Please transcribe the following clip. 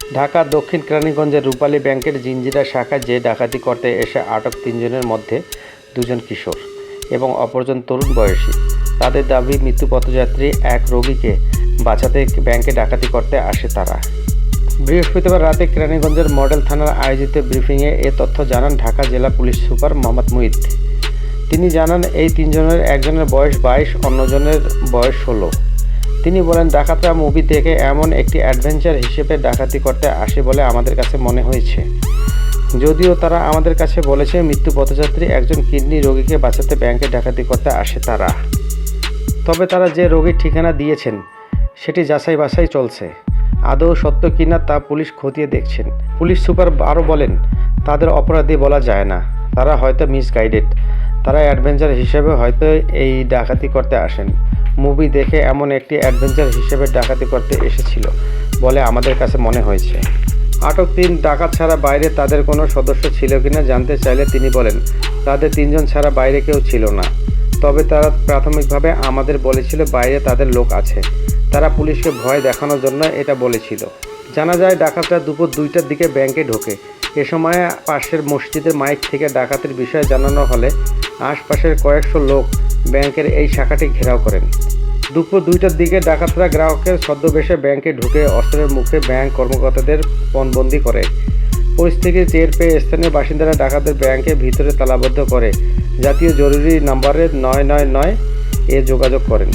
ঢাকা দক্ষিণ কেরানীগঞ্জের রূপালী ব্যাংকের জিঞ্জিরা শাখায় যে ডাকাতি করতে এসে আটক 3 জনের মধ্যে 2 জন কিশোর এবং অপরজন তরুণ বয়সী। তাদের দাবি, মৃত্যুপথযাত্রী এক রোগীকে বাঁচাতে ব্যাংকে ডাকাতি করতে আসে তারা। বৃহস্পতিবার রাতে কেরানীগঞ্জের মডেল থানার আয়োজিত ব্রিফিংয়ে এ তথ্য জানান ঢাকা জেলা পুলিশ সুপার মোহাম্মদ মুহিত। তিনি জানান, এই 3 জনের একজনের বয়স 22, অন্যজনের বয়স 16। তিনি বলেন, ডাকাতরা মুভি দেখে এমন একটি অ্যাডভেঞ্চার হিসেবে ডাকাতি করতে আসে বলে আমাদের কাছে মনে হয়েছে। যদিও তারা আমাদের কাছে বলেছে মৃত্যুপথযাত্রী একজন কিডনি রোগীকে বাঁচাতে ব্যাংকে ডাকাতি করতে আসে তারা। তবে তারা যে রোগীর ঠিকানা দিয়েছেন সেটি যাচাই বাছাই চলছে। আদৌ সত্য কিনা তা পুলিশ খতিয়ে দেখছেন। পুলিশ সুপার আরও বলেন, তাদের অপরাধী বলা যায় না, তারা হয়তো মিসগাইডেড। তারা অ্যাডভেঞ্চার হিসেবে হয়তো এই ডাকাতি করতে আসেন। মুভি দেখে এমন একটি অ্যাডভেঞ্চার হিসেবে ডাকাতি করতে এসেছিল বলে আমাদের কাছে মনে হয়েছে। আটক 3 ডাকাত ছাড়া বাইরে তাদের কোনো সদস্য ছিল কিনা জানতে চাইলে তিনি বলেন, তাদের 3 জন ছাড়া বাইরে কেউ ছিল না। তবে তারা প্রাথমিকভাবে আমাদের বলেছিল বাইরে তাদের লোক আছে। তারা পুলিশকে ভয় দেখানোর জন্য এটা বলেছিল। জানা যায়, ডাকাতরা দুপুর 2টার দিকে ব্যাংকে ঢোকে। এ সময় পাশের মসজিদের মাইক থেকে ডাকাতির বিষয়ে জানানো হলে আশপাশের কয়েকশো লোক ব্যাংকের এই শাখাটি ঘেরাও করেন। দুপুর 2টার দিকে ডাকাতরা গ্রাহকের ছদ্মবেশে ব্যাংকে ঢুকে অস্ত্রের মুখে ব্যাংক কর্মকর্তাদের পণবন্দি করে। পরিস্থিতি টের পেয়ে স্থানীয় বাসিন্দারা ডাকাতদের ব্যাংকের ভিতরে তালাবদ্ধ করে জাতীয় জরুরি নাম্বারে 999 যোগাযোগ করেন।